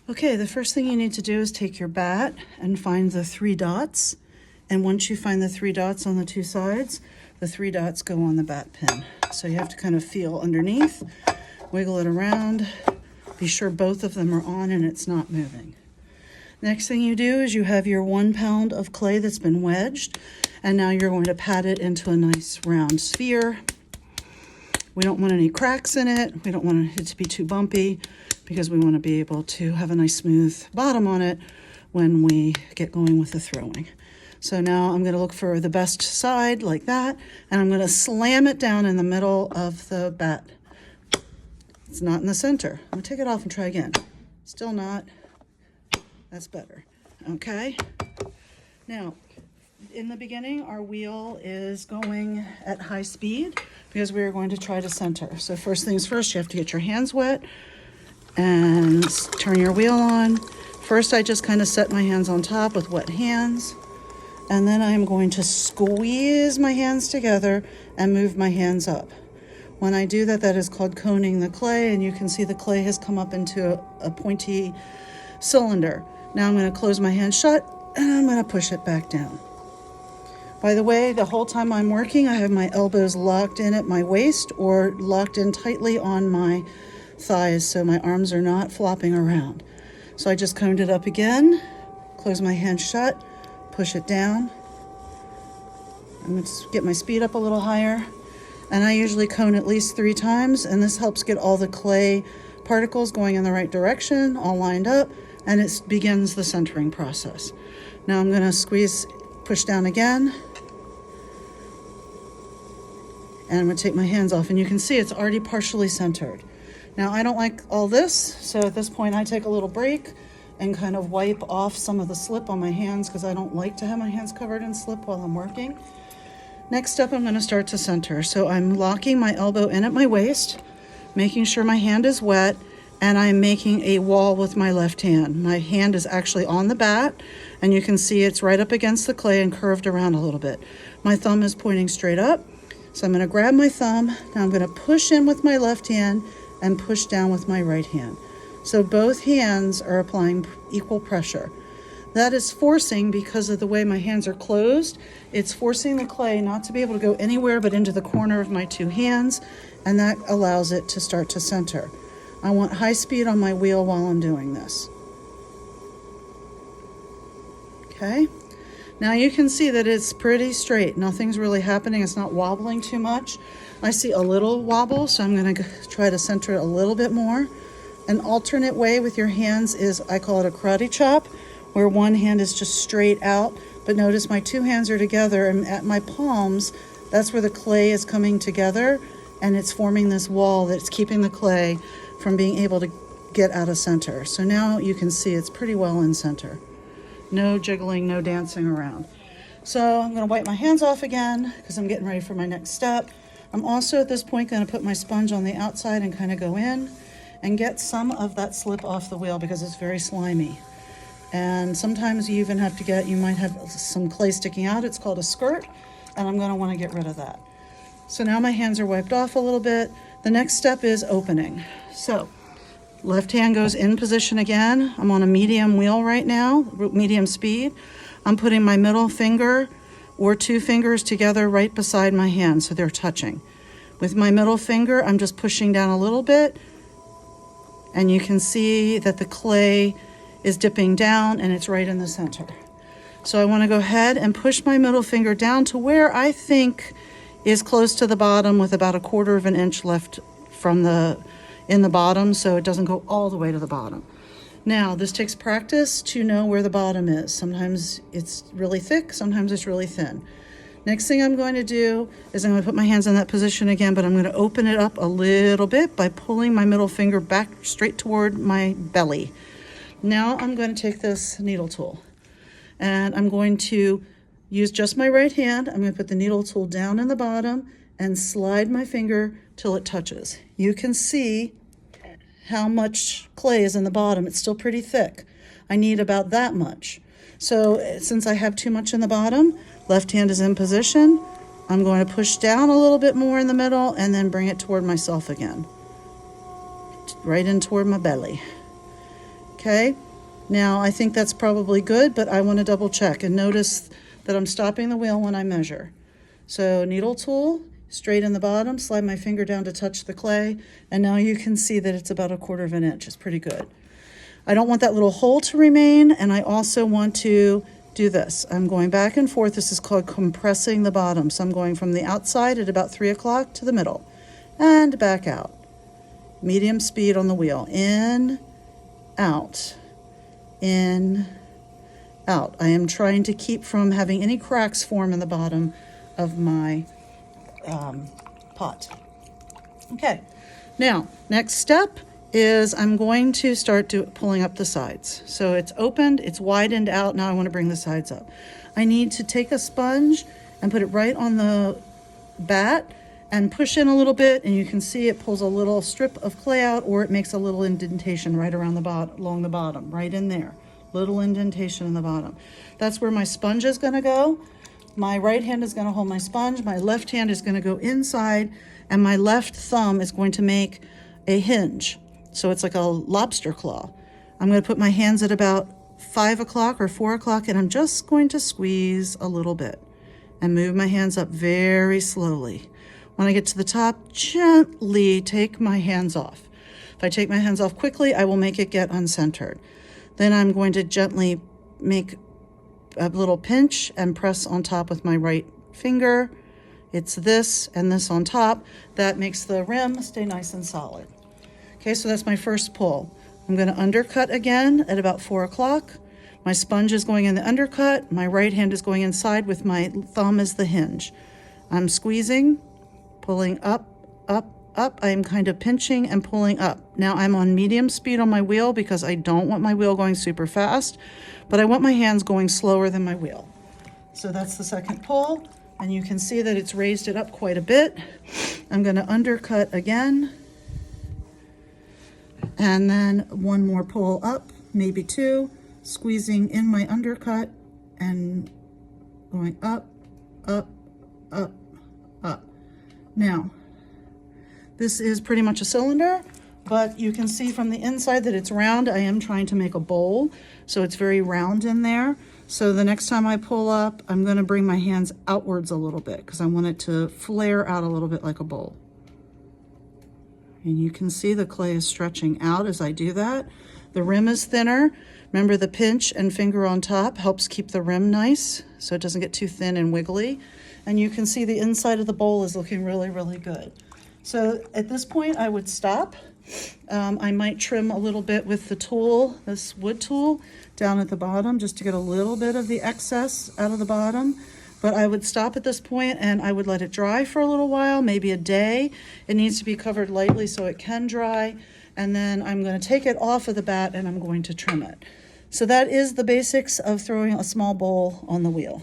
Okay, the first thing you need to do is take your bat and find the 3 dots. And once you find the 3 dots on the 2 sides, the 3 dots go on the bat pin. So you have to kind of feel underneath, wiggle it around, be sure both of them are on and it's not moving. Next thing you do is you have your 1 pound of clay that's been wedged, and now you're going to pat it into a nice round sphere. We don't want any cracks in it. We don't want it to be too bumpy because we want to be able to have a nice smooth bottom on it when we get going with the throwing. So now I'm going to look for the best side like that, and I'm going to slam it down in the middle of the bat. It's not in the center. I'm going to take it off and try again. Still not. That's better. Okay. Now, in the beginning, our wheel is going at high speed because we are going to try to center. So first things first, you have to get your hands wet and turn your wheel on. First, I just kind of set my hands on top with wet hands, and then I'm going to squeeze my hands together and move my hands up. When I do that, that is called coning the clay, and you can see the clay has come up into a pointy cylinder. Now I'm going to close my hand shut and I'm going to push it back down. By the way, the whole time I'm working, I have my elbows locked in at my waist or locked in tightly on my thighs so my arms are not flopping around. So I just coned it up again, close my hand shut, push it down. I'm going to get my speed up a little higher. And I usually cone at least 3 times, and this helps get all the clay particles going in the right direction, all lined up, and it begins the centering process. Now I'm going to squeeze, push down again, and I'm going to take my hands off, and you can see it's already partially centered. Now I don't like all this, so at this point I take a little break and kind of wipe off some of the slip on my hands because I don't like to have my hands covered in slip while I'm working. Next up, I'm going to start to center. So I'm locking my elbow in at my waist, making sure my hand is wet, and I'm making a wall with my left hand. My hand is actually on the bat, and you can see it's right up against the clay and curved around a little bit. My thumb is pointing straight up, so I'm going to grab my thumb. Now I'm going to push in with my left hand and push down with my right hand. So both hands are applying equal pressure. That is forcing, because of the way my hands are closed, it's forcing the clay not to be able to go anywhere but into the corner of my 2 hands, and that allows it to start to center. I want high speed on my wheel while I'm doing this. Okay, now you can see that it's pretty straight. Nothing's really happening. It's not wobbling too much. I see a little wobble, so I'm going to try to center it a little bit more. An alternate way with your hands is, I call it a karate chop, where one hand is just straight out, but notice my 2 hands are together, and at my palms, that's where the clay is coming together, and it's forming this wall that's keeping the clay from being able to get out of center. So now you can see it's pretty well in center. No jiggling, no dancing around. So I'm going to wipe my hands off again because I'm getting ready for my next step. I'm also at this point going to put my sponge on the outside and kind of go in and get some of that slip off the wheel because it's very slimy. And sometimes you even have to you might have some clay sticking out. It's called a skirt, and I'm going to want to get rid of that. So now my hands are wiped off a little bit. The next step is opening. So left hand goes in position again. I'm on a medium wheel right now, medium speed. I'm putting my middle finger or 2 fingers together right beside my hand so they're touching. With my middle finger, I'm just pushing down a little bit, and you can see that the clay is dipping down and it's right in the center. So I want to go ahead and push my middle finger down to where I think is close to the bottom, with about 1/4 of an inch left from in the bottom, so it doesn't go all the way to the bottom. Now, this takes practice to know where the bottom is. Sometimes it's really thick, sometimes it's really thin. Next thing I'm going to do is I'm going to put my hands in that position again, but I'm going to open it up a little bit by pulling my middle finger back straight toward my belly. Now I'm going to take this needle tool, and I'm going to use just my right hand. I'm going to put the needle tool down in the bottom and slide my finger till it touches. You can see how much clay is in the bottom. It's still pretty thick. I need about that much. So since I have too much in the bottom, left hand is in position. I'm going to push down a little bit more in the middle and then bring it toward myself again, right in toward my belly. Okay, now I think that's probably good, but I want to double check and notice that I'm stopping the wheel when I measure. So needle tool, straight in the bottom, slide my finger down to touch the clay, and now you can see that it's about 1/4 of an inch. It's pretty good. I don't want that little hole to remain, and I also want to do this. I'm going back and forth. This is called compressing the bottom. So I'm going from the outside at about 3 o'clock to the middle and back out. Medium speed on the wheel. In, out, in, out. I am trying to keep from having any cracks form in the bottom of my pot. Okay, now next step is I'm going to start pulling up the sides. So it's opened, it's widened out, now I want to bring the sides up. I need to take a sponge and put it right on the bat and push in a little bit, and you can see it pulls a little strip of clay out, or it makes a little indentation right around the bottom, along the bottom, right in there. Little indentation in the bottom. That's where my sponge is going to go. My right hand is going to hold my sponge, my left hand is going to go inside, and my left thumb is going to make a hinge. So it's like a lobster claw. I'm going to put my hands at about 5 o'clock or 4 o'clock, and I'm just going to squeeze a little bit and move my hands up very slowly. When I get to the top, gently take my hands off. If I take my hands off quickly, I will make it get uncentered. Then I'm going to gently make a little pinch and press on top with my right finger. It's this and this on top. That makes the rim stay nice and solid. Okay, so that's my first pull. I'm going to undercut again at about 4 o'clock. My sponge is going in the undercut. My right hand is going inside with my thumb as the hinge. I'm squeezing, pulling up, up, up. I am kind of pinching and pulling up. Now I'm on medium speed on my wheel because I don't want my wheel going super fast, but I want my hands going slower than my wheel. So that's the second pull, and you can see that it's raised it up quite a bit. I'm going to undercut again, and then one more pull up, maybe 2, squeezing in my undercut and going up, up, up, up. Now, this is pretty much a cylinder, but you can see from the inside that it's round. I am trying to make a bowl, so it's very round in there. So the next time I pull up, I'm going to bring my hands outwards a little bit because I want it to flare out a little bit like a bowl. And you can see the clay is stretching out as I do that. The rim is thinner. Remember, the pinch and finger on top helps keep the rim nice so it doesn't get too thin and wiggly. And you can see the inside of the bowl is looking really, really good. So at this point, I would stop. I might trim a little bit with the tool, this wood tool, down at the bottom just to get a little bit of the excess out of the bottom. But I would stop at this point and I would let it dry for a little while, maybe a day. It needs to be covered lightly so it can dry. And then I'm going to take it off of the bat and I'm going to trim it. So that is the basics of throwing a small bowl on the wheel.